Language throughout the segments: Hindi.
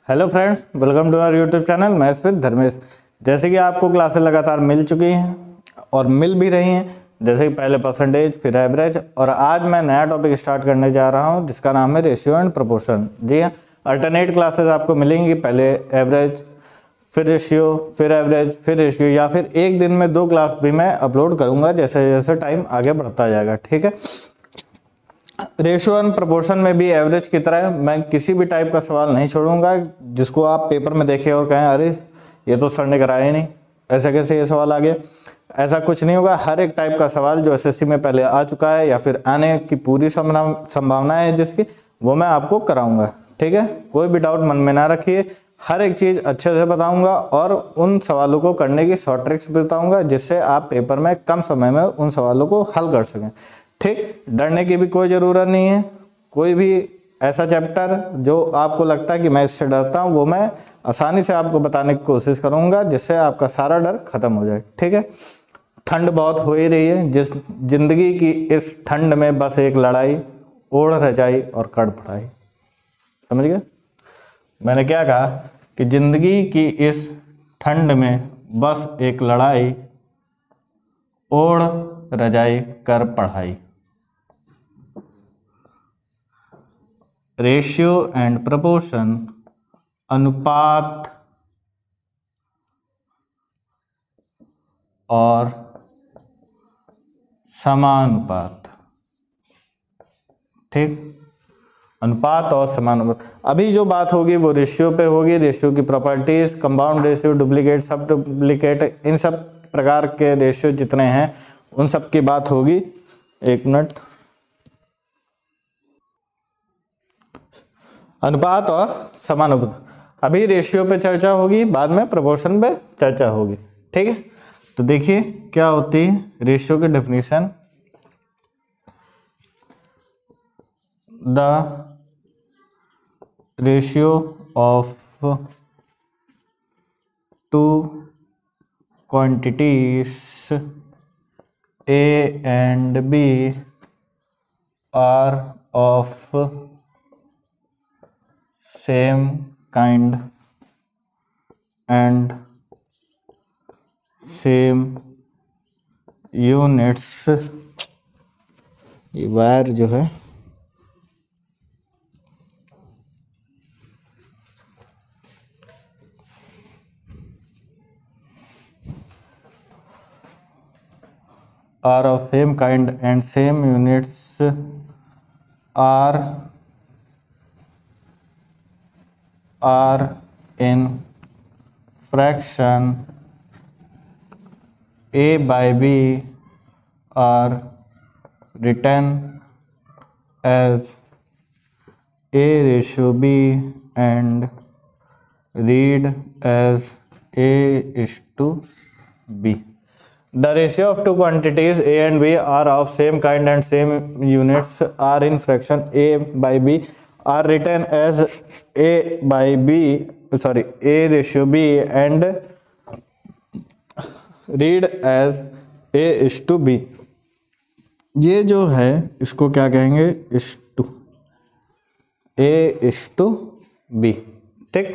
Hello friends, welcome to our YouTube channel. मैं स्वित धर्मेश। जैसे कि आपको क्लासेस लगातार मिल चुकी हैं और मिल भी रही हैं, जैसे कि पहले परसेंटेज, फिर एवरेज, और आज मैं नया टॉपिक स्टार्ट करने जा रहा हूं जिसका नाम है रेशियो एंड प्रोपोर्शन। जी हाँ, अल्टरनेट क्लासेस आपको मिलेंगी, पहले एवरेज, फिर रेशियो, फिर एवरेज, फिर रेशियो, या फिर एक दिन में 2 क्लास भी मैं अपलोड करूँगा जैसे जैसे टाइम आगे बढ़ता जाएगा। ठीक है। रेशियो एंड प्रोपोर्शन में भी एवरेज की तरह मैं किसी भी टाइप का सवाल नहीं छोड़ूंगा जिसको आप पेपर में देखें और कहें अरे ये तो सर ने कराया ही नहीं, ऐसा कैसे ये सवाल आ गया। ऐसा कुछ नहीं होगा। हर एक टाइप का सवाल जो एसएससी में पहले आ चुका है या फिर आने की पूरी संभावना है जिसकी, वो मैं आपको कराऊंगा। ठीक है, कोई भी डाउट मन में ना रखिए। हर एक चीज़ अच्छे से बताऊंगा और उन सवालों को करने की शॉर्ट ट्रिक्स बताऊंगा जिससे आप पेपर में कम समय में उन सवालों को हल कर सकें। ठीक, डरने की भी कोई ज़रूरत नहीं है। कोई भी ऐसा चैप्टर जो आपको लगता है कि मैं इससे डरता हूँ, वो मैं आसानी से आपको बताने की कोशिश करूँगा जिससे आपका सारा डर खत्म हो जाए। ठीक है। ठंड बहुत हो ही रही है, जिस जिंदगी की इस ठंड में बस एक लड़ाई, ओढ़ रजाई और कड़ पड़ाई। समझ गए मैंने क्या कहा? कि जिंदगी की इस ठंड में बस एक लड़ाई, ओढ़ रजाई कर पढ़ाई। रेशियो एंड प्रपोर्शन, अनुपात और समानुपात। ठीक, अनुपात और समानुपात। अभी जो बात होगी वो रेशियो पे होगी। रेशियो की प्रॉपर्टीज, कंपाउंड रेशियो, डुप्लीकेट, सब डुप्लीकेट, इन सब प्रकार के रेशियो जितने हैं उन सब की बात होगी। एक मिनट। अनुपात और समानुपात, अभी रेशियो पे चर्चा होगी, बाद में प्रोपोर्शन पे चर्चा होगी। ठीक है, तो देखिए क्या होती है रेशियो की definition. The ratio of two quantities A and B are of same kind and same units. ये वायर जो है are of same kind and same units are in fraction a by b are written as a ratio b and read as a is to b. The ratio of two quantities a and b are of same kind and same units are in fraction a by b are written as a by b, sorry, a ratio b and read as a is to b. ये जो है इसको क्या कहेंगे? इस to a is to b। ठीक,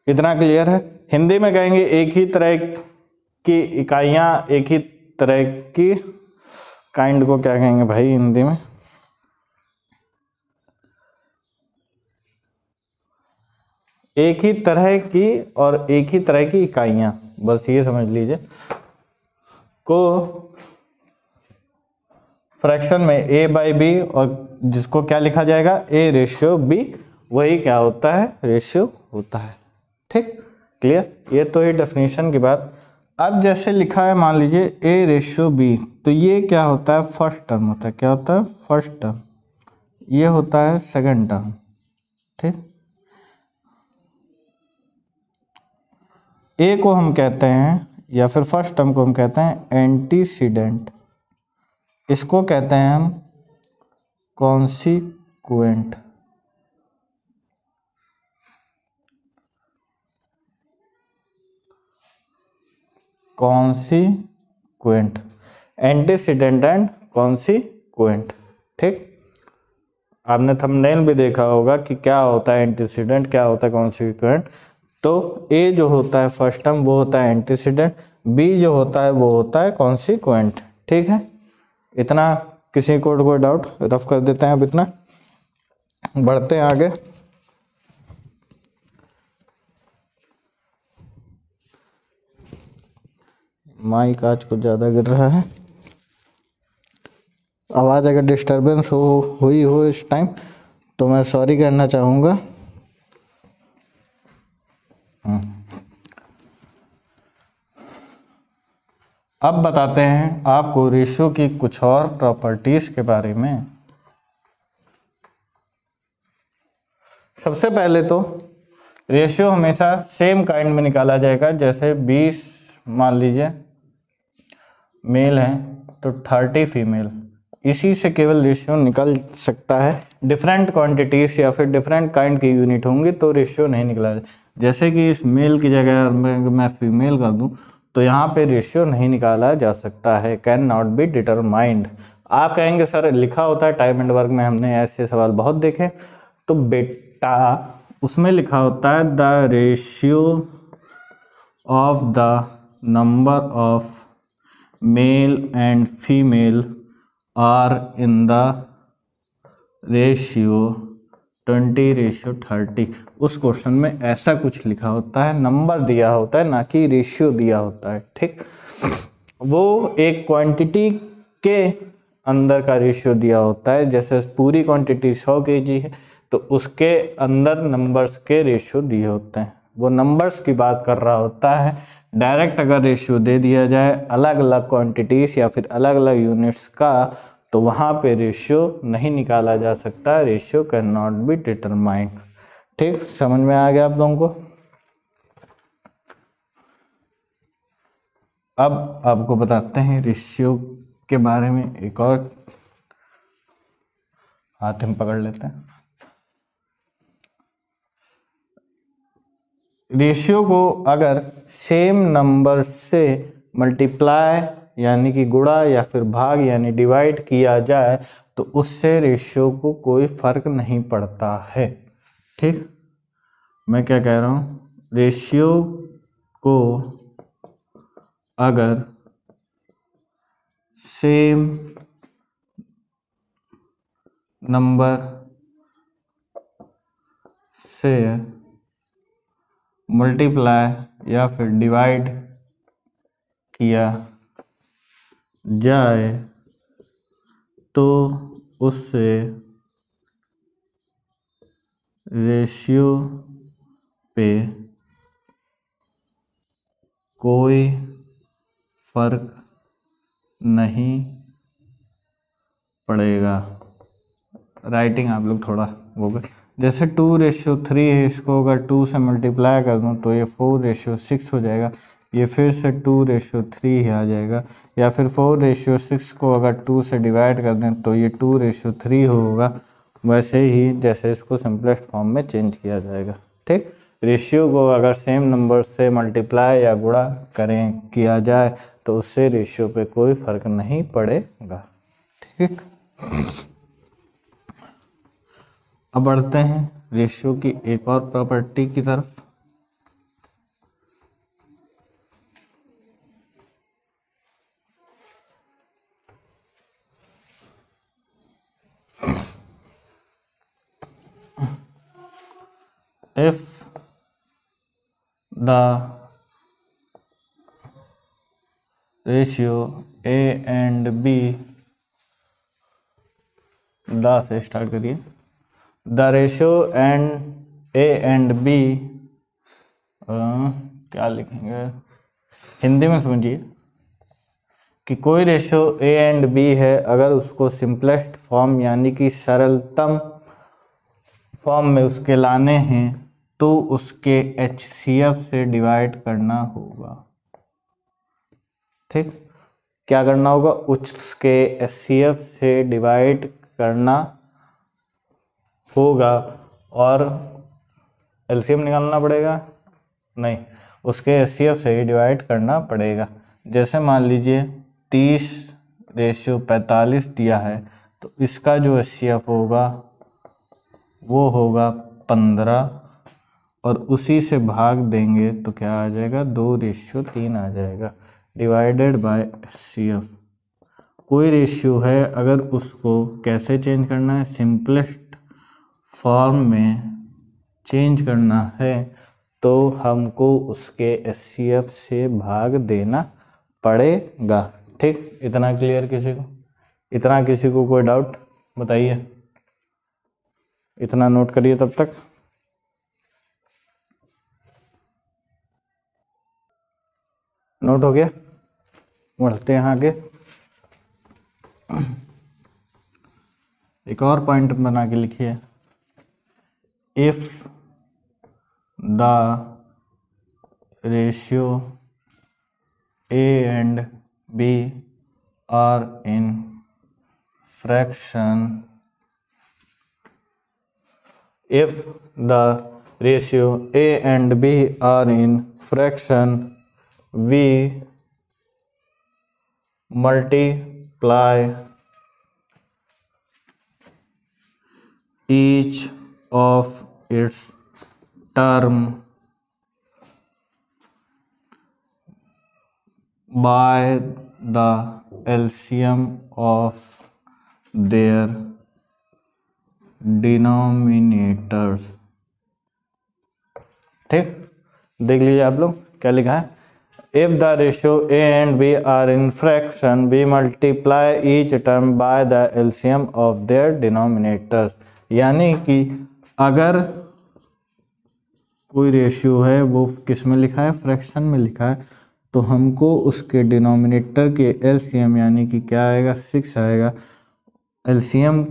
इतना क्लियर है। हिंदी में कहेंगे एक ही तरह की इकाइयां, एक ही तरह की काइंड को क्या कहेंगे भाई हिंदी में? एक ही तरह की और एक ही तरह की इकाइयां, बस ये समझ लीजिए, को फ्रैक्शन में a बाई बी, और जिसको क्या लिखा जाएगा? a रेशियो b, वही क्या होता है? रेशियो होता है। ठीक, क्लियर? ये तो ही डेफिनेशन की बात। अब जैसे लिखा है, मान लीजिए a रेशियो b, तो ये क्या होता है? फर्स्ट टर्म होता है। क्या होता है? First term. ये होता है सेकंड टर्म। ठीक, a को हम कहते हैं, या फिर फर्स्ट टर्म को हम कहते हैं एंटीसीडेंट। इसको कहते हैं हम consequent. Consequent, antecedent and consequent. ठीक, आपने थंबनेल भी देखा होगा कि क्या होता है एंटीसीडेंट, क्या होता है कॉन्सिक्वेंट। तो ए जो होता है फर्स्ट टर्म वो होता है एंटीसीडेंट, बी जो होता है वो होता है कॉन्सिक्वेंट। ठीक है, इतना किसी को कोई डाउट? रफ कर देते हैं अब इतना, बढ़ते हैं आगे। माइक आज कुछ ज़्यादा गिर रहा है, आवाज़ अगर डिस्टरबेंस हुई हो इस टाइम तो मैं सॉरी कहना चाहूँगा। अब बताते हैं आपको रेशियो की कुछ और प्रॉपर्टीज़ के बारे में। सबसे पहले तो रेशियो हमेशा सेम काइंड में निकाला जाएगा। जैसे 20 मान लीजिए मेल है तो 30 फीमेल, इसी से केवल रेशियो निकल सकता है। डिफरेंट क्वांटिटीज या फिर डिफरेंट काइंड की यूनिट होंगी तो रेशियो नहीं निकला जाए। जैसे कि इस मेल की जगह मैं फीमेल कर दूं तो यहाँ पे रेशियो नहीं निकाला जा सकता है, कैन नॉट बी डिटरमाइंड। आप कहेंगे सर लिखा होता है, टाइम एंड वर्क में हमने ऐसे सवाल बहुत देखे। तो बेटा उसमें लिखा होता है the ratio of the number of male and female are in the ratio 20:30। उस क्वेश्चन में ऐसा कुछ लिखा होता है, नंबर दिया होता है ना कि रेशियो दिया होता है। ठीक, वो एक क्वांटिटी के अंदर का रेशियो दिया होता है। जैसे पूरी क्वांटिटी 100 kg है तो उसके अंदर नंबर्स के रेशियो दिए होते हैं, वो नंबर्स की बात कर रहा होता है। डायरेक्ट अगर रेशियो दे दिया जाए अलग अलग क्वांटिटीज या फिर अलग अलग यूनिट्स का तो वहाँ पे रेशियो नहीं निकाला जा सकता, ratio can not be determined. ठीक, समझ में आ गया आप लोगों को? अब आपको बताते हैं रेशियो के बारे में एक और, हाथ में पकड़ लेते हैं। रेशियो को अगर सेम नंबर से मल्टीप्लाई यानी कि गुणा या फिर भाग यानी डिवाइड किया जाए तो उससे रेशियो को कोई फर्क नहीं पड़ता है। ठीक, मैं क्या कह रहा हूँ, रेशियो को अगर सेम नंबर से मल्टीप्लाई या फिर डिवाइड किया जाए तो उससे रेशियो पे कोई फर्क नहीं पड़ेगा। राइटिंग आप लोग थोड़ा होगा, जैसे 2:3 है, इसको अगर 2 से मल्टीप्लाई कर दूं तो ये 4:6 हो जाएगा, ये फिर से 2:3 ही आ जाएगा। या फिर 4:6 को अगर 2 से डिवाइड कर दें तो ये 2:3 होगा। वैसे ही जैसे इसको सिंपलेस्ट फॉर्म में चेंज किया जाएगा। ठीक, रेशियो को अगर सेम नंबर से मल्टीप्लाई या गुणा किया जाए तो उससे रेशियो पे कोई फर्क नहीं पड़ेगा। ठीक, अब बढ़ते हैं रेशियो की एक और प्रॉपर्टी की तरफ। If the ratio A and B, the से स्टार्ट करिए, the ratio and A and B, क्या लिखेंगे हिंदी में समझिए कि कोई रेशियो A एंड B है, अगर उसको सिंपलेस्ट फॉर्म यानी कि सरलतम फॉर्म में उसके लाने हैं तो उसके HCF से डिवाइड करना होगा। ठीक, क्या करना होगा, उसके HCF से डिवाइड करना होगा और एलसीएम निकालना पड़ेगा, नहीं उसके HCF से ही डिवाइड करना पड़ेगा। जैसे मान लीजिए 30:45 दिया है तो इसका जो HCF होगा वो होगा 15 और उसी से भाग देंगे तो क्या आ जाएगा 2:3 आ जाएगा डिवाइडेड बाय HCF। कोई रेशियो है, अगर उसको कैसे चेंज करना है, सिंपलेस्ट फॉर्म में चेंज करना है तो हमको उसके HCF से भाग देना पड़ेगा। ठीक, इतना क्लियर किसी को? इतना किसी को कोई डाउट बताइए? इतना नोट करिए तब तक। नोट हो गया? बढ़ते हैं आगे। एक और पॉइंट बना के लिखिए, if the ratio A and B are in fraction, if the ratio A and B are in fraction, we multiply each of its term by the LCM of their denominators। ठीक, देख लीजिए आप लोग क्या लिखा है, if the ratio A and B are in fraction we multiply each term by the LCM of their denominators। यानी कि अगर कोई रेशियो है वो किस में लिखा है, फ्रैक्शन में लिखा है, तो हमको उसके डिनोमिनेटर के LCM यानी कि क्या आएगा 6 आएगा। LCM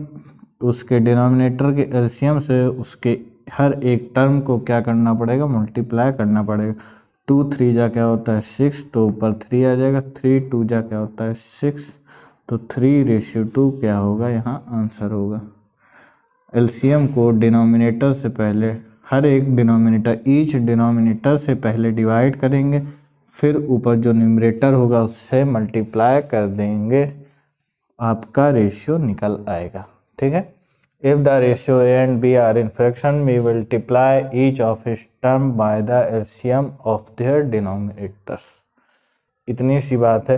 उसके डिनोमिनेटर के LCM से उसके हर एक टर्म को क्या करना पड़ेगा, मल्टीप्लाई करना पड़ेगा। 2 3 जा क्या होता है 6, तो ऊपर 3 आ जाएगा। 3 2 जा क्या होता है 6, तो 3:2 क्या होगा, यहाँ आंसर होगा। LCM को डिनोमिनेटर से पहले हर एक डिनोमिनेटर, ईच डिनोमिनेटर से पहले डिवाइड करेंगे, फिर ऊपर जो न्यूमरेटर होगा उससे मल्टीप्लाई कर देंगे, आपका रेशियो निकल आएगा। ठीक है, if the ratio A and B are in fraction we multiply each of its term by the LCM of their denominators। इतनी सी बात है।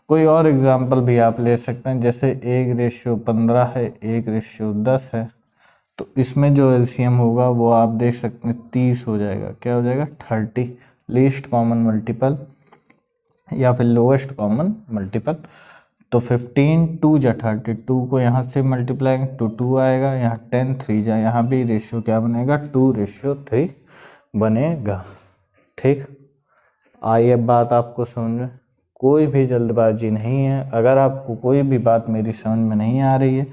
कोई और एग्जांपल भी आप ले सकते हैं, जैसे 1:15 है, 1:10 है, तो इसमें जो LCM होगा वो आप देख सकते हैं 30 हो जाएगा। क्या हो जाएगा 30, लीस्ट कॉमन मल्टीपल या फिर लोएस्ट कॉमन मल्टीपल। तो 15 2 जा 32 को यहाँ से मल्टीप्लाई तो 2 आएगा, यहाँ 10 3 जा, यहाँ भी रेशियो क्या बनेगा 2:3 बनेगा। ठीक, आइए बात आपको समझ में, कोई भी जल्दबाजी नहीं है। अगर आपको कोई भी बात मेरी समझ में नहीं आ रही है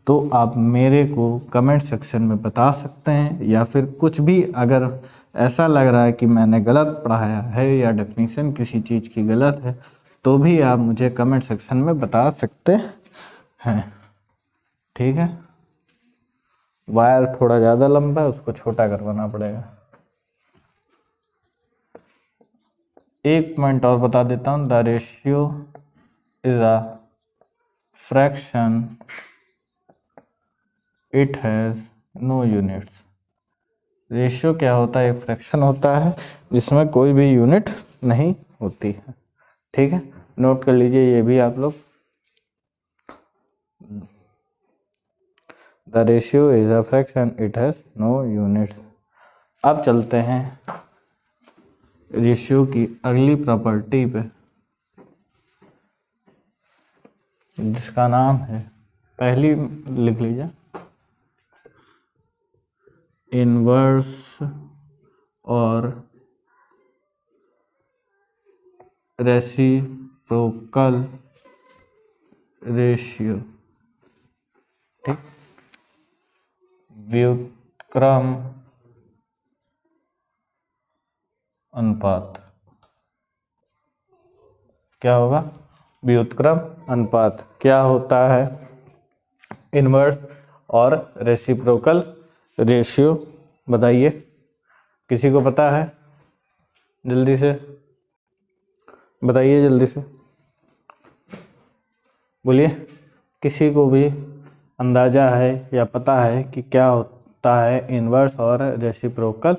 तो आप मेरे को कमेंट सेक्शन में बता सकते हैं, या फिर कुछ भी अगर ऐसा लग रहा है कि मैंने गलत पढ़ाया है या डेफिनेशन किसी चीज़ की गलत है तो भी आप मुझे कमेंट सेक्शन में बता सकते हैं। ठीक है, वायर थोड़ा ज़्यादा लंबा है, उसको छोटा करवाना पड़ेगा। एक पॉइंट और बता देता हूँ, the ratio is a fraction, it has no units. Ratio क्या होता है, एक फ्रैक्शन होता है जिसमें कोई भी यूनिट नहीं होती है। ठीक है, नोट कर लीजिए ये भी आप लोग। The ratio is a fraction, it has no units. अब चलते हैं रेशियो की अगली प्रॉपर्टी पे, जिसका नाम है, पहली लिख लीजिए, इनवर्स और रेसिप्रोकल रेशियो। ठीक, व्युत्क्रम अनुपात। क्या होगा, व्युत्क्रम अनुपात। क्या होता है, इनवर्स और रेसिप्रोकल रेशियो, बताइए किसी को पता है, जल्दी से बताइए, जल्दी से बोलिए। किसी को भी अंदाजा है या पता है कि क्या होता है इनवर्स और रेसिप्रोकल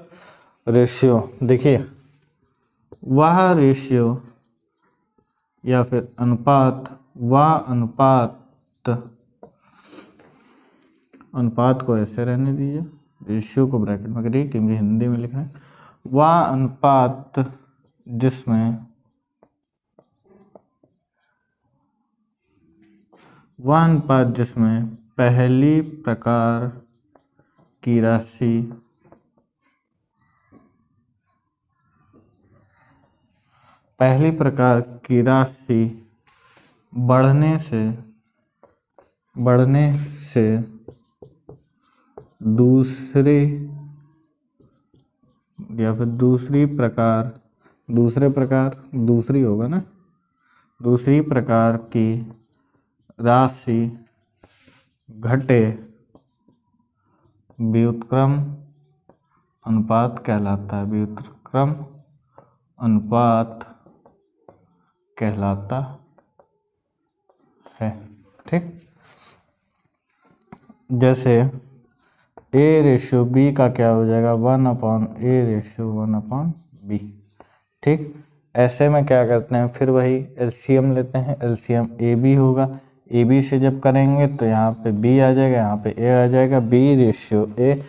रेशियो। देखिए वह रेशियो या फिर अनुपात, वह अनुपात को ऐसे रहने दीजिए, रेशियो को ब्रैकेट में करिए क्योंकि हिंदी में लिखना है। वह अनुपात जिसमें पहली प्रकार की राशि बढ़ने से दूसरे प्रकार की राशि घटे व्युत्क्रम अनुपात कहलाता है। व्युत्क्रम अनुपात कहलाता है। ठीक, जैसे A/B का क्या हो जाएगा 1/A/1/B। ठीक, ऐसे में क्या करते हैं, फिर वही एलसीएम लेते हैं। एलसीएम AB होगा, AB से जब करेंगे तो यहाँ पे B आ जाएगा, यहाँ पे A आ जाएगा। B/A,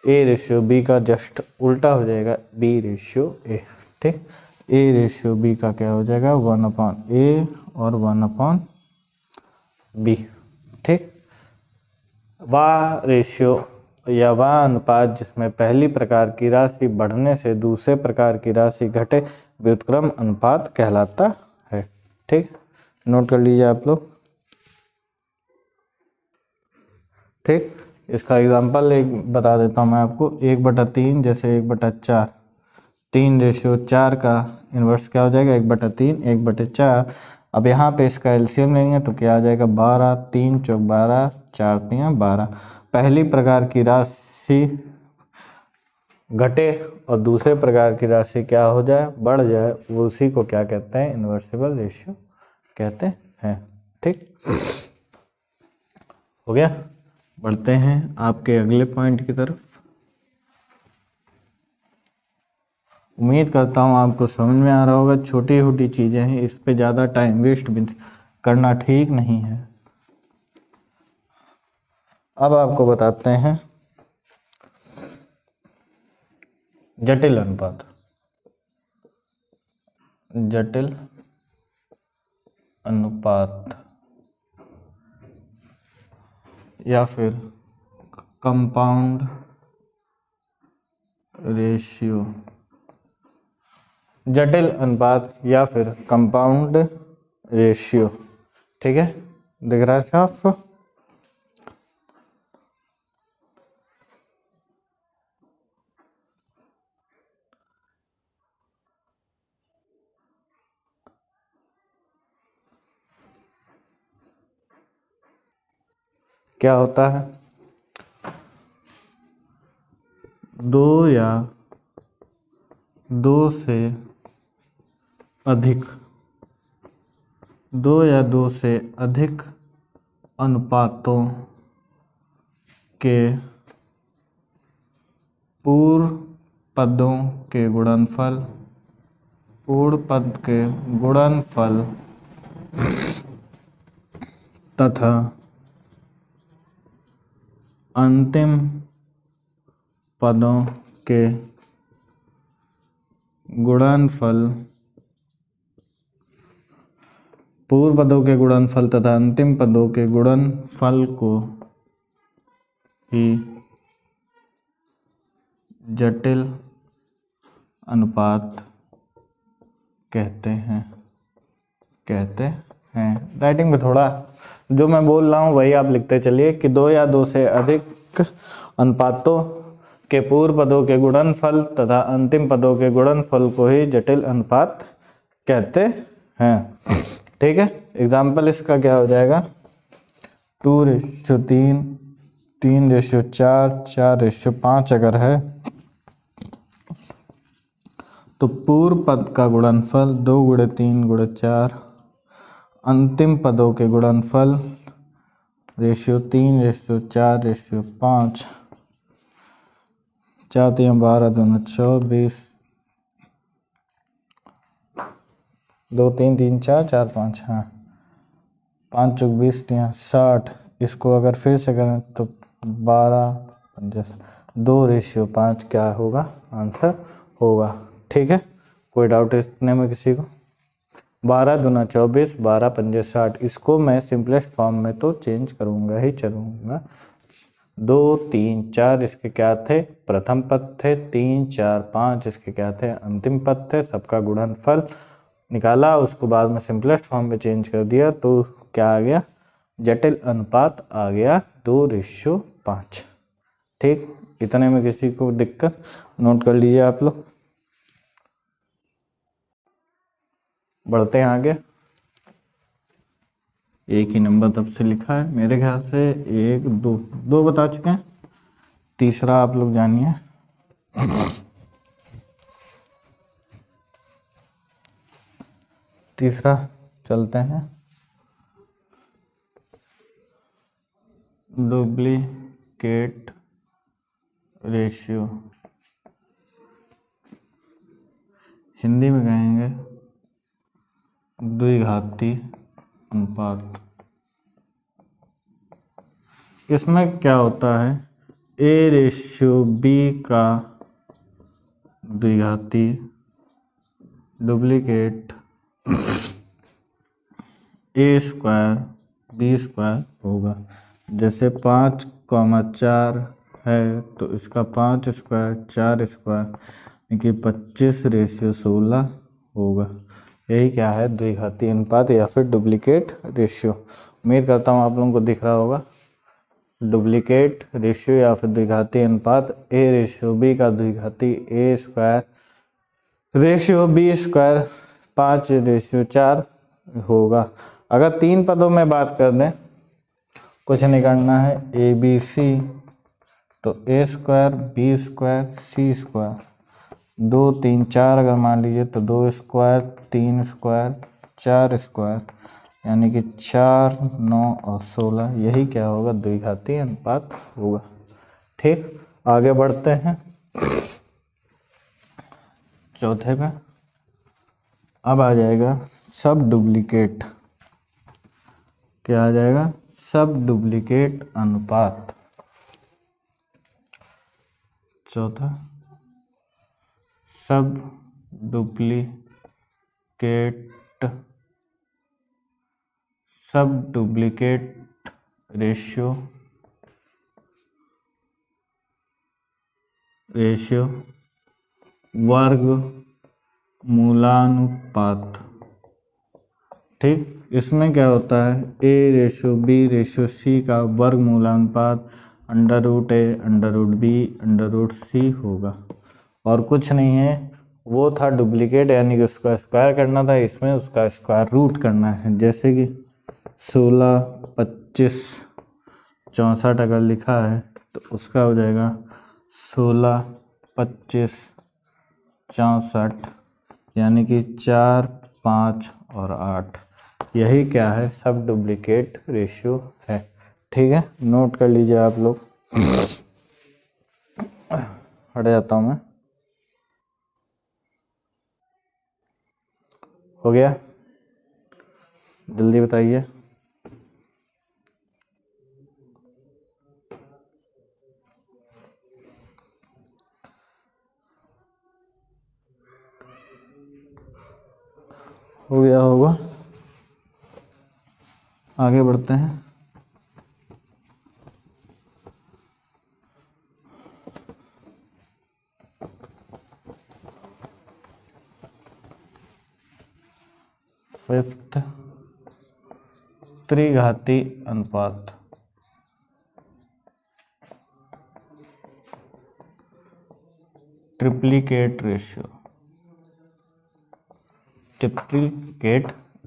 A/B का जस्ट उल्टा हो जाएगा, B/A। ठीक, A/B का क्या हो जाएगा 1/A और 1/B। ठीक, वह रेशियो या वह अनुपात जिसमें पहली प्रकार की राशि बढ़ने से दूसरे प्रकार की राशि घटे व्युत्क्रम अनुपात कहलाता है। ठीक, नोट कर लीजिए आप लोग। ठीक, इसका एग्जांपल एक बता देता हूँ मैं आपको। 1/3 जैसे 1/4, 3/4 का इन्वर्स क्या हो जाएगा 1/3, 1/4। अब यहाँ पे इसका एलसीएम लेंगे तो क्या आ जाएगा 12, 3 चौक 12, 4 तियां 12। पहली प्रकार की राशि घटे और दूसरे प्रकार की राशि क्या हो जाए, बढ़ जाए, वो उसी को क्या कहते हैं, इन्वर्सिबल रेशियो कहते हैं। ठीक, हो गया। बढ़ते हैं आपके अगले पॉइंट की तरफ। उम्मीद करता हूँ आपको समझ में आ रहा होगा। छोटी छोटी चीज़ें हैं, इस पे ज़्यादा टाइम वेस्ट भी करना ठीक नहीं है। अब आपको बताते हैं जटिल अनुपात। जटिल अनुपात या फिर कंपाउंड रेशियो। जटिल अनुपात या फिर कंपाउंड रेशियो। ठीक है, दिख रहा है साफ। क्या होता है, दो या दो से अधिक अनुपातों के पूर्ण पदों के गुणनफल तथा अंतिम पदों के गुणनफल, पूर्व पदों के गुणनफल तथा अंतिम पदों के गुणनफल को ही जटिल अनुपात कहते हैं। राइटिंग में थोड़ा जो मैं बोल रहा हूँ वही आप लिखते चलिए कि दो या दो से अधिक अनुपातों के पूर्व पदों के गुणनफल तथा अंतिम पदों के गुणनफल को ही जटिल अनुपात कहते हैं। ठीक है, एग्जाम्पल इसका क्या हो जाएगा 2:3, 3:4, 4:5 अगर है तो पूर्व पद का गुणनफल 2×3×4, अंतिम पदों के गुणनफल रेशियो 3:4:5 4 3 12 दूना 24, 2 3 3 4 4 5, हाँ 5 चौक 20 3 60। इसको अगर फिर से करें तो 12 50, 2:5 क्या होगा, आंसर होगा। ठीक है, कोई डाउट इतने में किसी को? 12 दूना 24, 12 पंजे 60। इसको मैं सिंपलेस्ट फॉर्म में तो चेंज करूँगा ही चलूँगा। 2 3 4 इसके क्या थे, प्रथम पद थे। 3 4 5 इसके क्या थे, अंतिम पद थे। सबका गुणनफल निकाला, उसको बाद में सिंपलेस्ट फॉर्म में चेंज कर दिया, तो क्या आ गया, जटिल अनुपात आ गया 2:5। ठीक, इतने में किसी को दिक्कत? नोट कर लीजिए आप लोग। बढ़ते हैं आगे। एक ही नंबर तब से लिखा है मेरे ख्याल से, 1 2 बता चुके हैं, तीसरा आप लोग जानिए। तीसरा चलते हैं, डुप्लीकेट रेशियो, हिंदी में कहेंगे द्विघाती अनुपात। इसमें क्या होता है, A/B का द्विघाती डुप्लीकेट A² B² होगा। जैसे 5,4 है तो इसका 5² 4² यानी कि 25:16 होगा। यही क्या है, द्विघाती अनुपात या फिर डुप्लीकेट रेशियो। उम्मीद करता हूँ आप लोगों को दिख रहा होगा। डुप्लीकेट रेशियो या फिर द्विघाती अनुपात A/B का द्विघाती A² रेशियो B² 5:4 होगा। अगर 3 पदों में बात कर दें, कुछ नहीं करना है, ABC तो A² B² C², 2 3 4 अगर मान लीजिए तो 2² 3² 4², यानी कि 4 9 और 16, यही क्या होगा, द्विघाती अनुपात होगा। ठीक, आगे बढ़ते हैं चौथे पे। अब आ जाएगा सब डुप्लीकेट, क्या आ जाएगा, सब डुप्लीकेट अनुपात। चौथा, सब डुप्लीकेट रेशियो वर्ग मूलानुपात। ठीक, इसमें क्या होता है, A/B/C का वर्ग मूलानुपात √A√B√C होगा। और कुछ नहीं है, वो था डुप्लीकेट, यानी कि उसका स्क्वायर करना था, इसमें उसका स्क्वायर रूट करना है। जैसे कि 16 25 64 अगर लिखा है तो उसका हो जाएगा 16 25 64, यानी कि 4 5 और 8। यही क्या है, सब डुप्लीकेट रेशियो है। ठीक है, नोट कर लीजिए आप लोग। हट जाता हूँ मैं। हो गया, जल्दी बताइए। हो गया होगा, आगे बढ़ते हैं। फिफ्थ, त्रिघाती अनुपात। ट्रिप्लीकेट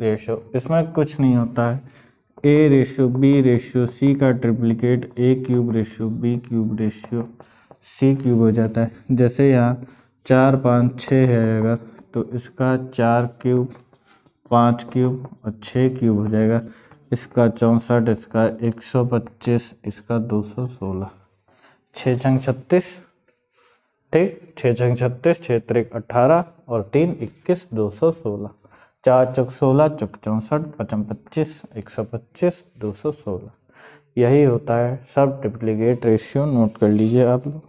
रेशियो, इसमें कुछ नहीं होता है, A/B/C का ट्रिप्लीकेट A³/B³/C³ हो जाता है। जैसे यहाँ 4 5 6 है अगर, तो इसका 4³ 5³ और 6³ हो जाएगा। इसका 64, इसका 125, इसका 216, 6 छंग 36, ठीक। 6 छंग 36, 6 त्रिक 18 और 3 21 216, 4 चौक 16, चौक 64, 5 25 125 216। यही होता है सब ट्रिप्लिकेट रेशियो। नोट कर लीजिए आप लोग।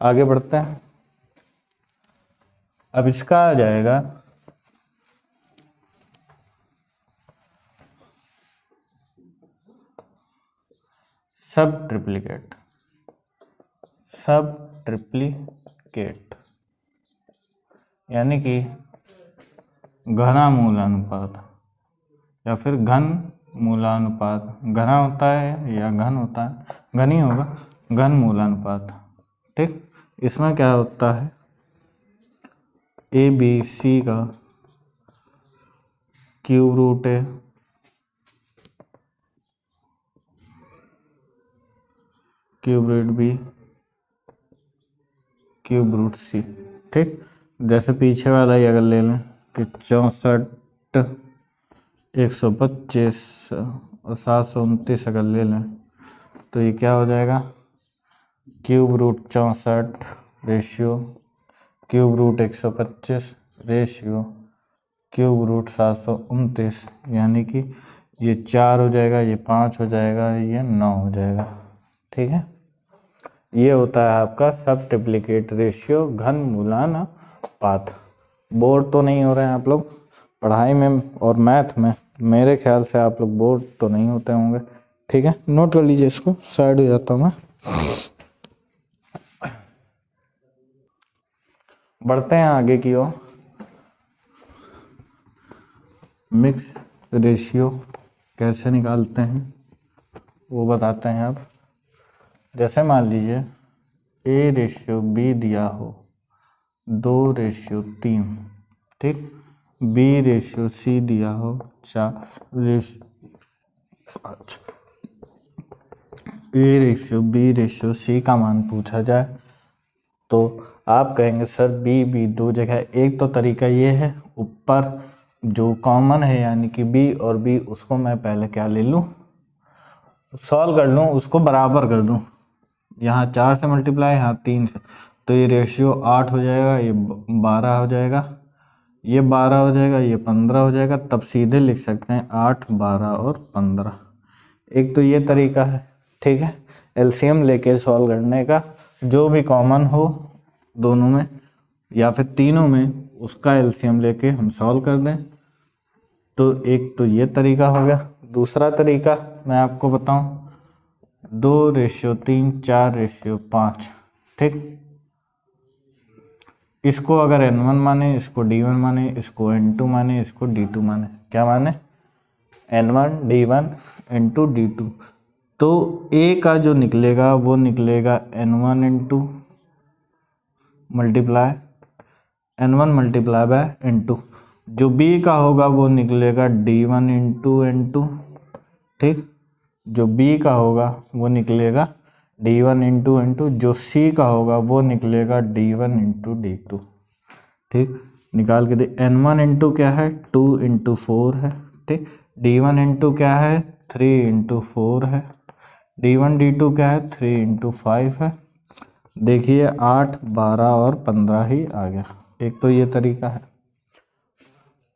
आगे बढ़ते हैं। अब इसका आ जाएगा सब ट्रिप्लिकेट। सब ट्रिप्लिकेट यानी कि घना मूलानुपात या फिर घन मूलानुपात। घना होता है या घन होता है, घन ही होगा, घन मूलानुपात। ठीक। इसमें क्या होता है, ए बी सी का क्यूब रूट है, cube root B, cube root C. ठीक। जैसे पीछे वाला ही अगर ले लें कि 64 125 और 729 अगर ले लें तो ये क्या हो जाएगा, cube root 64 ratio cube root 125 ratio cube root 729, यानी कि ये 4 हो जाएगा, ये 5 हो जाएगा, ये 9 हो जाएगा। ठीक है। ये होता है आपका सब ट्रिप्लिकेट रेशियो, घन मूलानुपात। बोर्ड तो नहीं हो रहे हैं आप लोग पढ़ाई में और मैथ में, मेरे ख्याल से आप लोग बोर्ड तो नहीं होते होंगे। ठीक है, नोट कर लीजिए इसको। साइड हो जाता हूँ मैं। बढ़ते हैं आगे की ओर। मिक्स रेशियो कैसे निकालते हैं वो बताते हैं अब। जैसे मान लीजिए ए रेशियो बी दिया हो 2 रेशियो 3, ठीक। बी रेशियो सी दिया हो 4 ratio 5। A ratio B ratio C का मान पूछा जाए तो आप कहेंगे सर बी दो जगह। एक तो तरीका ये है, ऊपर जो कॉमन है यानी कि बी और बी, उसको मैं पहले क्या ले लूँ, सॉल्व कर लूँ, उसको बराबर कर दूँ। यहाँ 4 से मल्टीप्लाई, यहाँ 3 से, तो ये रेशियो 8 हो जाएगा, ये 12 हो जाएगा, ये 12 हो जाएगा, ये 15 हो जाएगा। तब सीधे लिख सकते हैं 8 12 और 15। एक तो ये तरीका है, ठीक है, एलसीएम लेके सॉल्व करने का। जो भी कॉमन हो दोनों में या फिर तीनों में, उसका एलसीएम लेके हम सॉल्व कर दें। तो एक तो ये तरीका हो गया। दूसरा तरीका मैं आपको बताऊं, 2 रेशियो 3 4 रेशियो 5, ठीक। इसको अगर n1 माने, इसको d1 माने, इसको n2 माने, इसको d2 माने। क्या माने, n1 d1 n2 d2। तो a का जो निकलेगा वो निकलेगा n1 n2 multiply n1 multiply by n2। जो b का होगा वो निकलेगा d1 इंटू n2, ठीक। जो b का होगा वो निकलेगा d1 इंटू n2। जो c का होगा वो निकलेगा d1 इंटू d2, ठीक। निकाल के दे। n1 इंटू क्या है, 2 इंटू 4 है, ठीक। d1 इंटू क्या है, 3 इंटू 4 है। d1 d2 क्या है, 3 इंटू 5 है। देखिए 8 12 और 15 ही आ गया। एक तो ये तरीका है।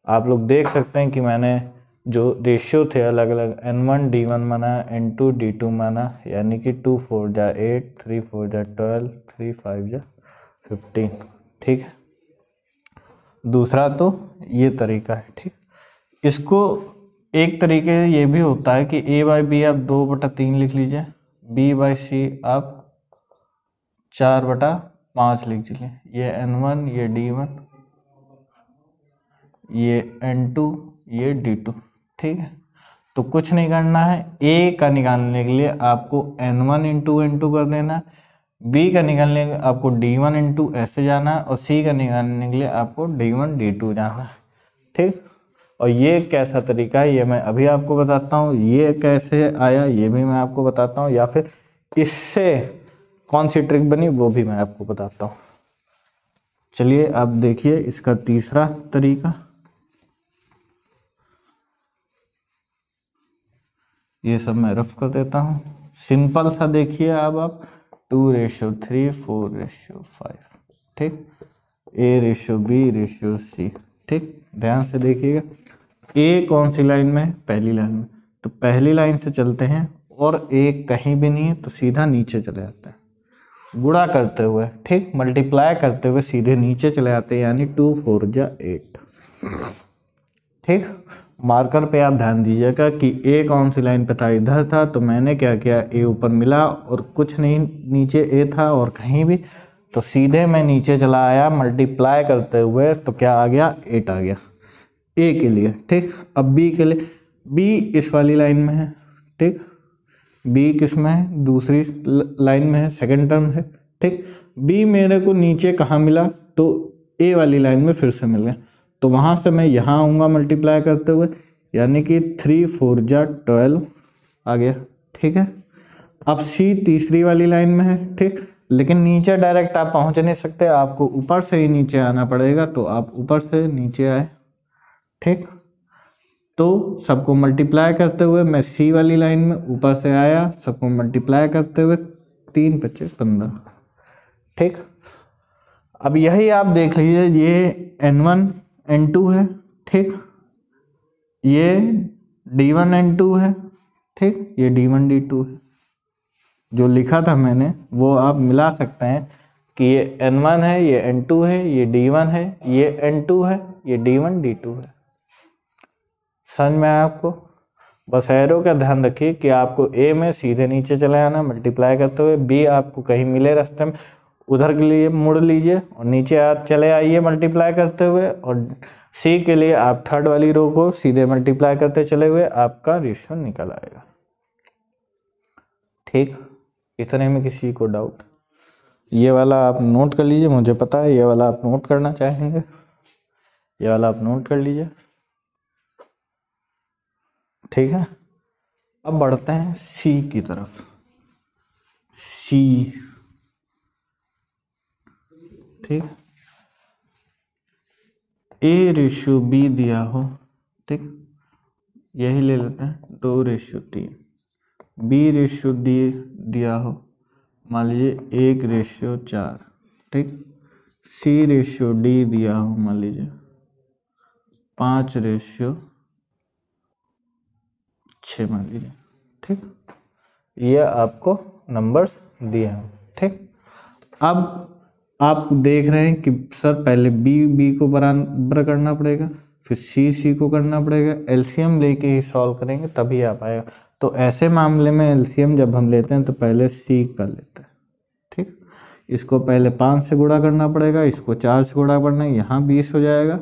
आप लोग देख सकते हैं कि मैंने जो रेशियो थे अलग अलग, n1 d1 माना, n2 d2 माना, यानी कि 2 4 जा 8, 3 4 जा 12, 3 5 जा 15, ठीक है। दूसरा तो ये तरीका है, ठीक। इसको एक तरीके ये भी होता है कि a बाई बी आप 2/3 लिख लीजिए, b बाई सी आप 4/5 लिख लीजिए। ये n1, ये d1, ये n2, ये d2, ठीक है। तो कुछ नहीं करना है, a का निकालने के लिए आपको n1 इंटू n2 कर देना, b का निकालने के लिए आपको d1 इंटू ऐसे जाना है, और c का निकालने के लिए आपको d1 d2 जाना है, ठीक। और ये कैसा तरीका है ये मैं अभी आपको बताता हूँ। ये कैसे आया ये भी मैं आपको बताता हूँ, या फिर इससे कौन सी ट्रिक बनी वो भी मैं आपको बताता हूँ। चलिए अब देखिए इसका तीसरा तरीका। ये सब मैं रफ कर देता हूँ। सिंपल सा देखिए अब आप 2:3 4:5, ठीक। A:B:C, ठीक। ध्यान से देखिएगा। ए कौन सी लाइन में है? पहली लाइन में। तो पहली लाइन से चलते हैं और एक कहीं भी नहीं है तो सीधा नीचे चले जाते हैं गुणा करते हुए, ठीक। मल्टीप्लाई करते हुए सीधे नीचे चले जाते हैं, यानी 2 4 जा 8, ठीक। मार्कर पे आप ध्यान दीजिएगा कि ए कौन सी लाइन पे था? इधर था। तो मैंने क्या किया, ए ऊपर मिला और कुछ नहीं नीचे ए था और कहीं भी, तो सीधे मैं नीचे चला आया मल्टीप्लाई करते हुए। तो क्या आ गया? 8 आ गया ए के लिए, ठीक। अब बी के लिए, बी इस वाली लाइन में है, ठीक। बी किस में है? दूसरी लाइन में है, सेकंड टर्म है, ठीक। बी मेरे को नीचे कहाँ मिला? तो ए वाली लाइन में फिर से मिल गया। तो वहाँ से मैं यहाँ आऊँगा मल्टीप्लाई करते हुए, यानी कि 3 4 जा 12 आ गया, ठीक है। अब सी तीसरी वाली लाइन में है, ठीक। लेकिन नीचे डायरेक्ट आप पहुँच नहीं सकते, आपको ऊपर से ही नीचे आना पड़ेगा। तो आप ऊपर से नीचे आए, ठीक। तो सबको मल्टीप्लाई करते हुए मैं सी वाली लाइन में ऊपर से आया, सबको मल्टीप्लाई करते हुए 3 5 15, ठीक। अब यही आप देख लीजिए, ये N1 N2 है, ठीक। ये D1 N2 है, ठीक। ये D1 D2 है। जो लिखा था मैंने वो आप मिला सकते हैं कि ये N1 है, ये N2 है, ये D1 है, ये N2 है, ये D1 D2 है। समझ में आया आपको? बस एरो का ध्यान रखिए कि आपको ए में सीधे नीचे चले आना मल्टीप्लाई करते हुए। बी आपको कहीं मिले रास्ते में, उधर के लिए मुड़ लीजिए और नीचे आप चले आइए मल्टीप्लाई करते हुए। और सी के लिए आप थर्ड वाली रो को सीधे मल्टीप्लाई करते चले हुए, आपका रेशियो निकल आएगा, ठीक। इतने में किसी को डाउट? ये वाला आप नोट कर लीजिए, मुझे पता है ये वाला आप नोट करना चाहेंगे, ये वाला आप नोट कर लीजिए, ठीक है। अब बढ़ते हैं सी की तरफ। सी, ठीक। A:B दिया हो, ठीक। यही ले लेते हैं 2:3। B:D दिया हो, मान लीजिए 1:4, ठीक। C:D दिया हो, मान लीजिए 5:6 मान लीजिए, ठीक। ये आपको नंबर्स दिए हैं, ठीक। अब आप देख रहे हैं कि सर पहले बी को बराबर करना पड़ेगा, फिर सी को करना पड़ेगा। एलसीएम लेके ही सॉल्व करेंगे तभी आ पाएगा। तो ऐसे मामले में एलसीएम जब हम लेते हैं तो पहले सी कर लेते हैं, ठीक। इसको पहले 5 से गुणा करना पड़ेगा, इसको 4 से गुणा करना है। यहाँ 20 हो जाएगा,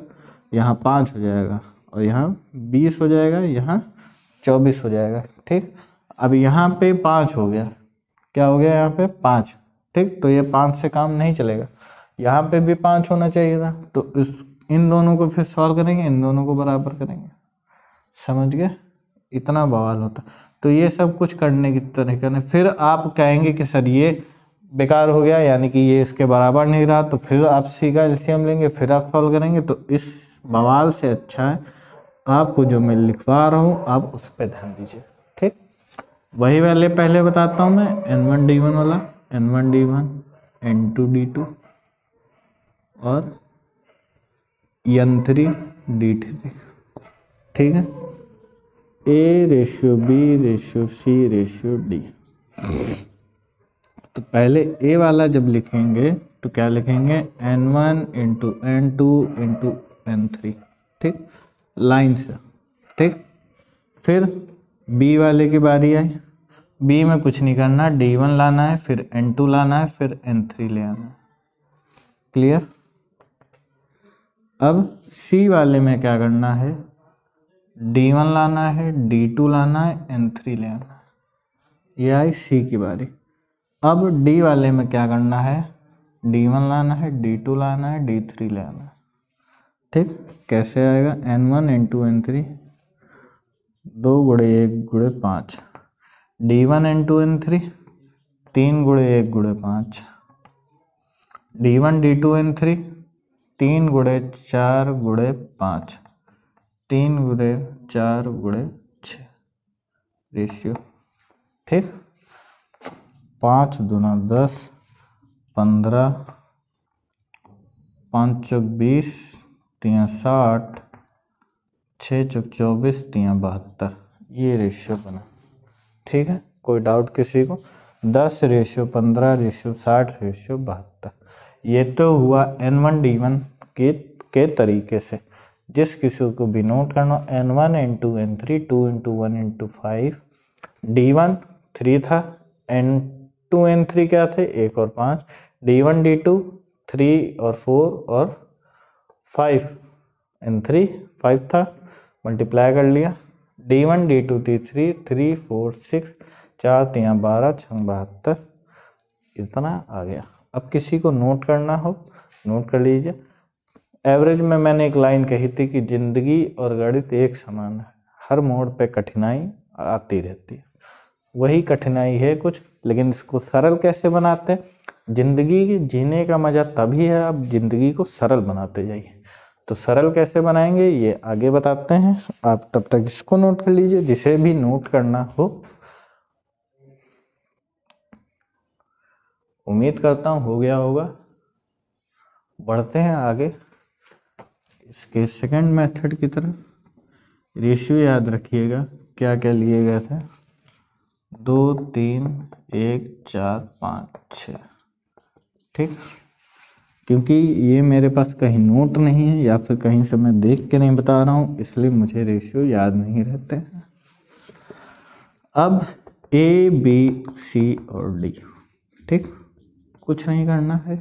यहाँ 5 हो जाएगा, और यहाँ 20 हो जाएगा, यहाँ 24 हो जाएगा, ठीक। अब यहाँ पे 5 हो गया, क्या हो गया? यहाँ पे 5, ठीक। तो ये 5 से काम नहीं चलेगा, यहाँ पे भी 5 होना चाहिए था। तो इन दोनों को फिर सॉल्व करेंगे, इन दोनों को बराबर करेंगे। समझ गए? इतना बवाल होता। तो ये सब कुछ करने की तरीका नहीं। फिर आप कहेंगे कि सर ये बेकार हो गया, यानी कि ये इसके बराबर नहीं रहा, तो फिर आप सी का एलसीएम लेंगे, फिर आप सॉल्व करेंगे। तो इस बवाल से अच्छा है आपको जो मैं लिखवा रहा हूँ आप उस पर ध्यान दीजिए, ठीक। वही वाले पहले बताता हूँ मैं, N1 D1 वाला, N1 D1, N2 D2 और N3 D3, ठीक है। A:B:C:D। तो पहले ए वाला जब लिखेंगे तो क्या लिखेंगे? N1 × N2 × N3, ठीक, लाइन से, ठीक। फिर बी वाले की बारी आई। बी में कुछ नहीं करना, D1 लाना है, फिर N2 लाना है, फिर N3 ले आना है। क्लियर? अब सी वाले में क्या करना है? D1 लाना है, D2 लाना है, N3 ले आना है। ये आई सी की बारी। अब डी वाले में क्या करना है? D1 लाना है, D2 लाना है, D3 ले आना है, ठीक। कैसे आएगा? N1 × N3, 2 × 1 × 5, D1 × N3, 3 × 1 × 5, D1 D2 N3, 3 गुणे 4 गुणे 5, 3 गुणे 4 गुणे 6 रेशियो। ठीक, 5 दूना 10, 15, 5 चौक 20, 3 60, 6 चौक 24, 3 72, ये रेशियो बना। ठीक है, कोई डाउट किसी को? 10 रेशियो 15 रेशियो 60 रेशियो 72, ये तो हुआ N1D1 के तरीके से। जिस किसी को भी नोट करना, N1 into N3 2 into 1 into 5, D1 3 था, N2 N3 क्या थे 1 और 5, D1 D2 3 और 4 और 5, N3 5 था, मल्टीप्लाई कर लिया। D1 D2 D3 3 4 6, 4 3 12 6 72, इतना आ गया। अब किसी को नोट करना हो नोट कर लीजिए। एवरेज में मैंने एक लाइन कही थी कि जिंदगी और गणित एक समान है, हर मोड़ पे कठिनाई आती रहती है, वही कठिनाई है कुछ, लेकिन इसको सरल कैसे बनाते हैं? जिंदगी जीने का मजा तभी है, आप जिंदगी को सरल बनाते जाइए। तो सरल कैसे बनाएंगे ये आगे बताते हैं, आप तब तक इसको नोट कर लीजिए, जिसे भी नोट करना हो। उम्मीद करता हूँ हो गया होगा। बढ़ते हैं आगे इसके सेकंड मेथड की तरफ। रेशियो याद रखिएगा क्या क्या लिए गए थे, 2 3 1 4 5 6। ठीक, क्योंकि ये मेरे पास कहीं नोट नहीं है या फिर कहीं से मैं देख के नहीं बता रहा हूँ, इसलिए मुझे रेशियो याद नहीं रहते हैं। अब A B C और D, ठीक, कुछ नहीं करना है।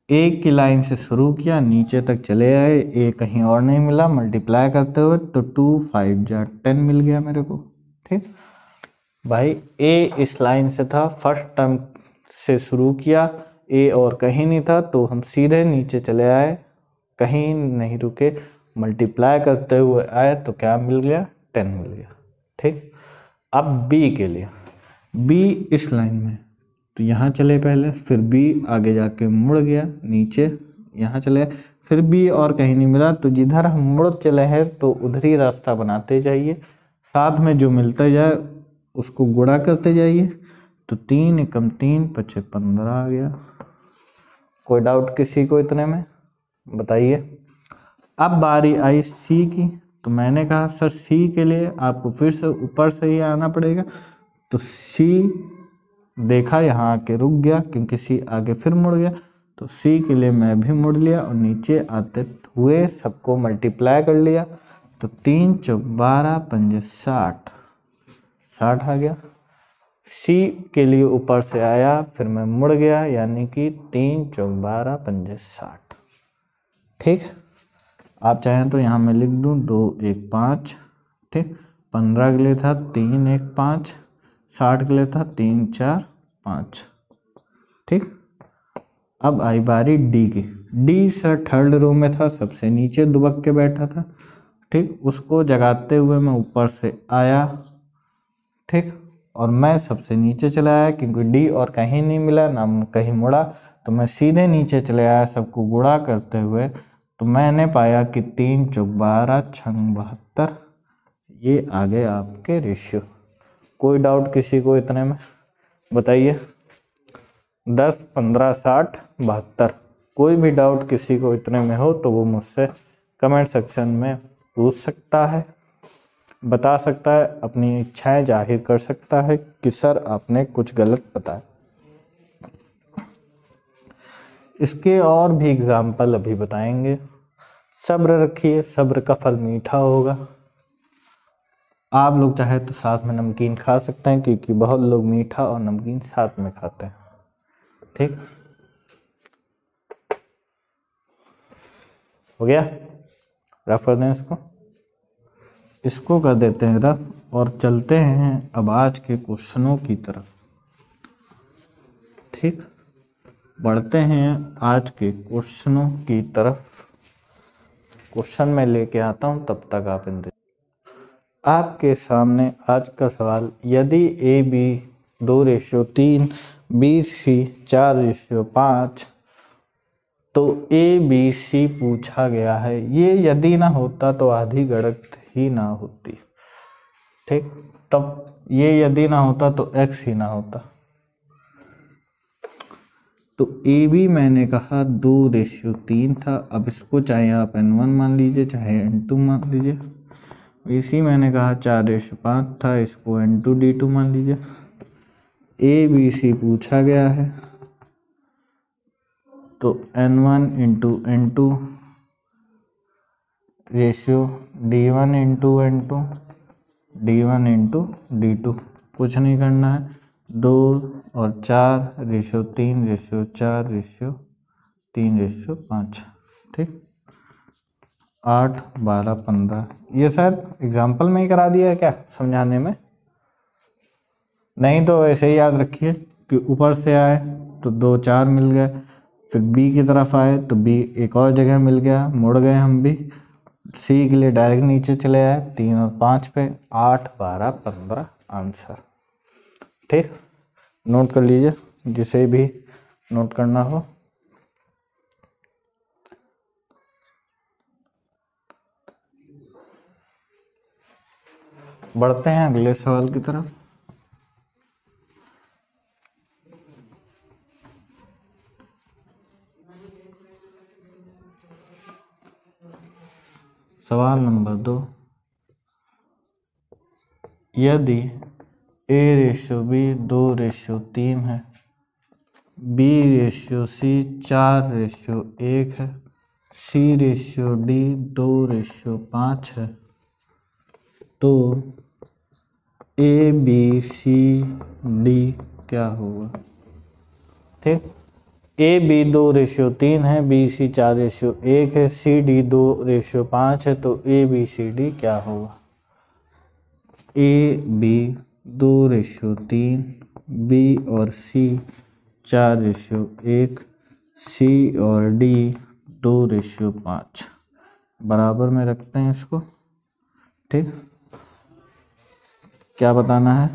एक की लाइन से शुरू किया, नीचे तक चले आए, ए कहीं और नहीं मिला, मल्टीप्लाई करते हुए तो 2 5 जा 10 मिल गया मेरे को। ठीक भाई, ए इस लाइन से था, फर्स्ट टर्म से शुरू किया, ए और कहीं नहीं था, तो हम सीधे नीचे चले आए, कहीं नहीं रुके, मल्टीप्लाई करते हुए आए तो क्या मिल गया? 10 मिल गया। ठीक, अब बी के लिए, बी इस लाइन में, तो यहाँ चले पहले, फिर बी आगे जाके मुड़ गया नीचे, यहाँ चले, फिर बी और कहीं नहीं मिला, तो जिधर हम मुड़ चले हैं तो उधर ही रास्ता बनाते जाइए, साथ में जो मिलता जाए उसको गुणा करते जाइए। तो 3 एकम 3 पचे 15 आ गया। कोई डाउट किसी को इतने में? बताइए। अब बारी आई सी की, तो मैंने कहा सर सी के लिए आपको फिर से ऊपर से ही आना पड़ेगा, तो सी देखा यहाँ आके रुक गया क्योंकि सी आगे फिर मुड़ गया, तो सी के लिए मैं भी मुड़ लिया और नीचे आते हुए सबको मल्टीप्लाई कर लिया, तो 3 चौक 12 पंजे 60 आ गया। सी के लिए ऊपर से आया, फिर मैं मुड़ गया, यानी कि 3 चौक 12 पंजे 60। ठीक, आप चाहें तो यहाँ मैं लिख दूँ 2 1 5। ठीक, 15 के लिए था 3 1 5, 60 के लिए था 3 4 5। ठीक, अब आई बारी डी की। डी सर थर्ड रो में था, सबसे नीचे दुबक के बैठा था। ठीक, उसको जगाते हुए मैं ऊपर से आया। ठीक, और मैं सबसे नीचे चला आया क्योंकि डी और कहीं नहीं मिला, ना कहीं मुड़ा, तो मैं सीधे नीचे चले आया सबको गुणा करते हुए, तो मैंने पाया कि 3 चौक 12 छंग 72, ये आ गए आपके रेशियो। कोई डाउट किसी को इतने में? बताइए। 10 15 60 72, कोई भी डाउट किसी को इतने में हो तो वो मुझसे कमेंट सेक्शन में पूछ सकता है, बता सकता है, अपनी इच्छाएं जाहिर कर सकता है कि सर आपने कुछ गलत बताया। इसके और भी एग्जाम्पल अभी बताएंगे। सब्र रखिए, सब्र का फल मीठा होगा। आप लोग चाहे तो साथ में नमकीन खा सकते हैं, क्योंकि बहुत लोग मीठा और नमकीन साथ में खाते हैं। ठीक, हो गया? रफ कर दें इसको कर देते हैं रफ और चलते हैं अब आज के क्वेश्चनों की तरफ। ठीक, बढ़ते हैं आज के क्वेश्चनों की तरफ। क्वेश्चन मैं लेके आता हूं, तब तक आप आपके सामने आज का सवाल, यदि ए बी 2:3, बी सी 4:5 तो ए बी सी पूछा गया है। ये यदि ना होता तो आधी गणित ही ना होती, ठीक। तब ये यदि ना होता तो x ही ना होता। तो ए बी मैंने कहा 2:3 था। अब इसको चाहे आप n1 मान लीजिए चाहे n2 मान लीजिए। बी सी मैंने कहा 4:5 था, इसको n2d2 मान लीजिए। ए बी सी पूछा गया है तो n1 into n2 ratio d1 into n2 d1 into d2। कुछ नहीं करना है, 2 और 4 रेशियो 3 रेशियो 4 रेशियो 3 रेशियो 5, ठीक। 8 12 15। ये शायद एग्जाम्पल में ही करा दिया है क्या समझाने में, नहीं तो ऐसे ही याद रखिए कि ऊपर से आए तो 2 4 मिल गए, फिर बी की तरफ आए तो बी एक और जगह मिल गया, मुड़ गए हम भी। सी के लिए डायरेक्ट नीचे चले आए 3 और 5 पे, 8 12 15 आंसर, ठीक। नोट कर लीजिए जिसे भी नोट करना हो। बढ़ते हैं अगले सवाल की तरफ। सवाल नंबर 2, यदि a रेशियो b 2:3 है, b रेशियो c 4:1 है, c रेशियो d 2:5 है, तो a b c d क्या होगा, ठीक। ए बी 2:3 है, बी सी 4:1 है, सी डी 2:5 है, तो ए बी सी डी क्या होगा। ए बी 2:3, बी और सी 4:1, सी और डी 2:5 बराबर में रखते हैं इसको, ठीक। क्या बताना है,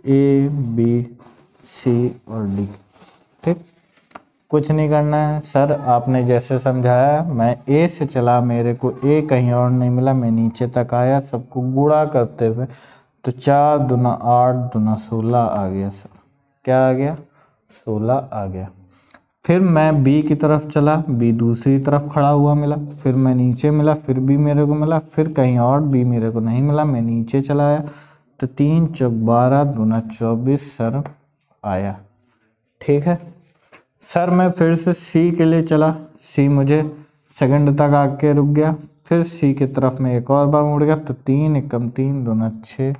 ए बी सी और डी, ठीक। कुछ नहीं करना है सर, आपने जैसे समझाया मैं ए से चला, मेरे को ए कहीं और नहीं मिला, मैं नीचे तक आया, सबको गुणा करते हुए तो 4 दूना 8 दूना 16 आ गया सर। क्या आ गया, 16 आ गया। फिर मैं बी की तरफ चला, बी दूसरी तरफ खड़ा हुआ मिला, फिर मैं नीचे मिला, फिर बी मेरे को मिला, फिर कहीं और बी मेरे को नहीं मिला, मैं नीचे चला आया, तो 3 चौक 12 दूना 24 सर आया, ठीक है। सर मैं फिर से सी के लिए चला, सी मुझे सेकंड तक आके रुक गया, फिर सी की तरफ मैं एक और बार मुड़ गया, तो 3 एकम 3 दूना 6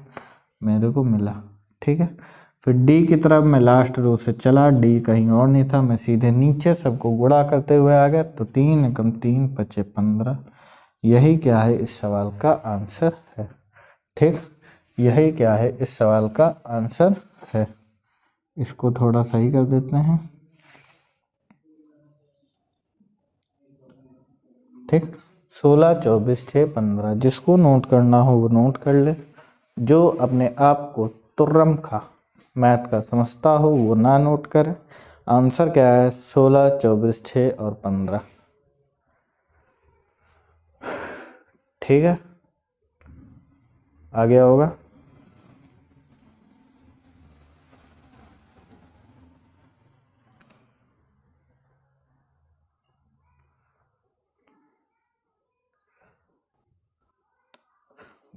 मेरे को मिला, ठीक है। फिर डी की तरफ मैं लास्ट रो से चला, डी कहीं और नहीं था, मैं सीधे नीचे सबको गुणा करते हुए आ गया, तो 3 एकम 3 5 15। यही क्या है इस सवाल का आंसर है, ठीक। यही क्या है इस सवाल का आंसर है। इसको थोड़ा सही कर देते हैं, ठीक। 16 24 6 15। जिसको नोट करना हो वो नोट कर ले, जो अपने आप को तुर्रम खा मैथ का समझता हो वो ना नोट करे। आंसर क्या है, 16 24 6 और 15, ठीक है। आ गया होगा।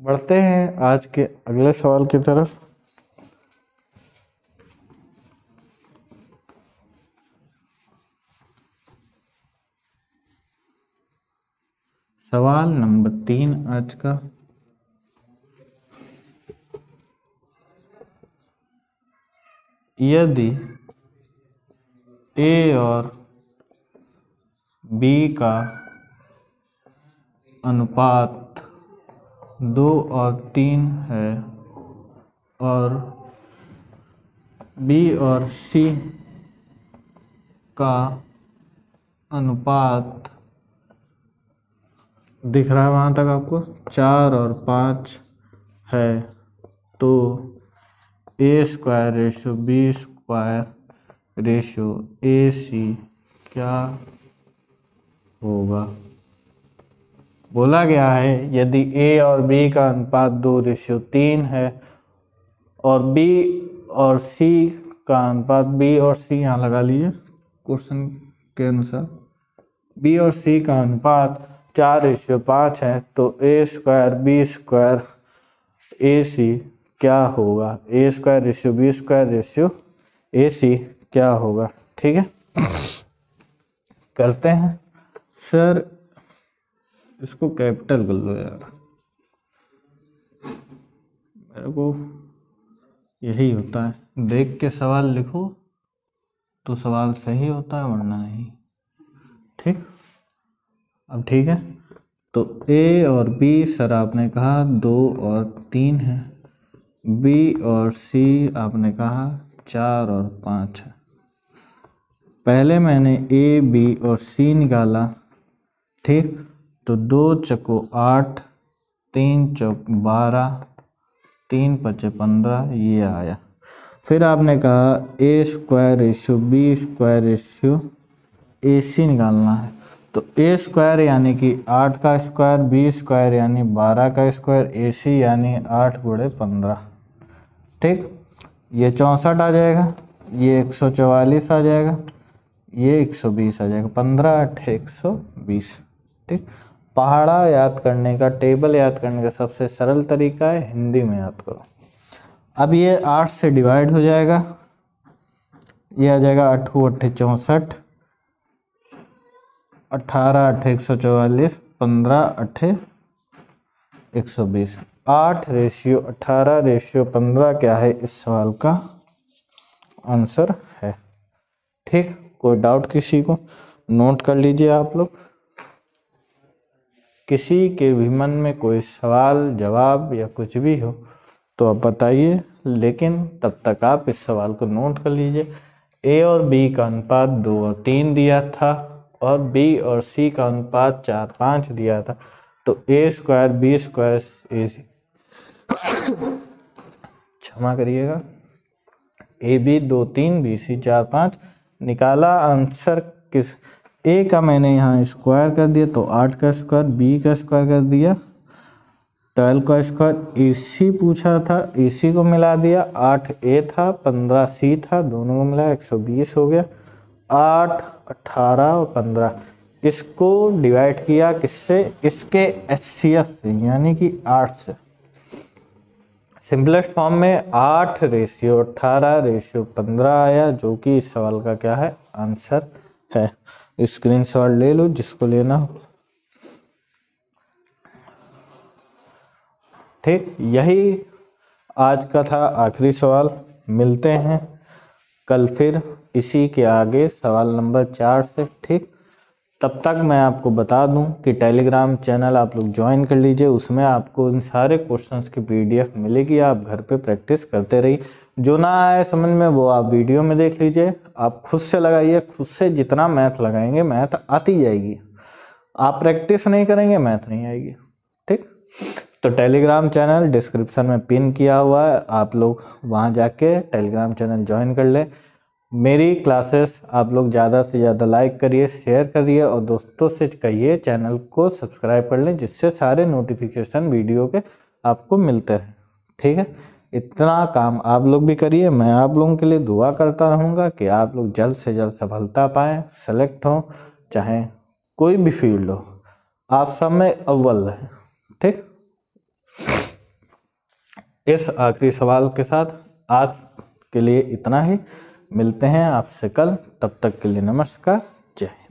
बढ़ते हैं आज के अगले सवाल की तरफ। सवाल नंबर 3 आज का, यदि ए और बी का अनुपात 2 और 3 है और बी और सी का अनुपात दिख रहा है वहाँ तक आपको 4 और 5 है, तो A square ratio B square ratio A C क्या होगा। बोला गया है यदि ए और बी का अनुपात 2:3 है और बी और सी का अनुपात, बी और सी यहाँ लगा लीजिए क्वेश्चन के अनुसार, बी और सी का अनुपात 4:5 है तो A square B square A C क्या होगा, A square ratio B square ratio A C क्या होगा। ठीक है, करते हैं। सर इसको कैपिटल कर लो यार, मेरे को यही होता है, देख के सवाल लिखो तो सवाल सही होता है वरना नहीं। ठीक, अब ठीक है, तो ए और बी सर आपने कहा 2 और 3 है, बी और सी आपने कहा 4 और 5 है। पहले मैंने ए बी और सी निकाला, ठीक, तो 2 चौको 8, 3 चौक 12, 3 पचे 15 ये आया। फिर आपने कहा A square ratio B square ratio A C निकालना है, तो ए स्क्वायर यानी कि 8 का स्क्वायर, बी स्क्वायर यानी 12 का स्क्वायर, ए सी यानी 8 × 15। ठीक, ये 64 आ जाएगा, ये 144 आ जाएगा, ये 120 आ जाएगा, 15 8 120। ठीक, पहाड़ा याद करने का, टेबल याद करने का सबसे सरल तरीका है हिंदी में याद करो। अब ये 8 से डिवाइड हो जाएगा, ये आ जाएगा 8 8 64, 18 8 144, 15 8 120। 8:18:15 क्या है इस सवाल का आंसर है। ठीक, कोई डाउट किसी को, नोट कर लीजिए आप लोग। किसी के भी मन में कोई सवाल जवाब या कुछ भी हो तो आप बताइए, लेकिन तब तक आप इस सवाल को नोट कर लीजिए। ए और बी का अनुपात 2 और 3 दिया था और बी और सी का अनुपात 4 5 दिया था, तो A square B square A सी क्षमा करिएगा, ए बी 2 3 बी सी 4 5 निकाला। आंसर किस, ए का मैंने यहाँ स्क्वायर कर दिया तो 8 का स्क्वायर, बी का स्क्वायर कर दिया 12 का स्क्वायर, ए सी पूछा था ए सी को मिला दिया, 8 ए था 15 सी था, दोनों को मिला 120 हो गया। 8 18 और 15 इसको डिवाइड किया किससे, इसके HCF से यानी कि 8 से। सिंपलेस्ट फॉर्म में 8:18:15 आया, जो कि इस सवाल का क्या है आंसर है। स्क्रीनशॉट ले लो जिसको लेना हो। ठीक, यही आज का था आखिरी सवाल। मिलते हैं कल फिर इसी के आगे सवाल नंबर 4 से। ठीक, तब तक मैं आपको बता दूं कि टेलीग्राम चैनल आप लोग ज्वाइन कर लीजिए, उसमें आपको इन सारे क्वेश्चंस की PDF मिलेगी। आप घर पे प्रैक्टिस करते रहिए, जो ना आए समझ में वो आप वीडियो में देख लीजिए, आप खुद से लगाइए, खुद से जितना मैथ लगाएंगे मैथ आती जाएगी। आप प्रैक्टिस नहीं करेंगे मैथ नहीं आएगी। ठीक, तो टेलीग्राम चैनल डिस्क्रिप्शन में पिन किया हुआ है, आप लोग वहाँ जाके टेलीग्राम चैनल ज्वाइन कर लें। मेरी क्लासेस आप लोग ज़्यादा से ज़्यादा लाइक करिए, शेयर करिए और दोस्तों से कहिए चैनल को सब्सक्राइब कर लें, जिससे सारे नोटिफिकेशन वीडियो के आपको मिलते रहें। ठीक है, इतना काम आप लोग भी करिए। मैं आप लोगों के लिए दुआ करता रहूँगा कि आप लोग जल्द से जल्द सफलता पाएँ, सेलेक्ट हों, चाहे कोई भी फील्ड हो, आप सब में अव्वल रहें। ठीक, इस आखिरी सवाल के साथ आज के लिए इतना ही। मिलते हैं आपसे कल, तब तक के लिए नमस्कार, जय हिंद।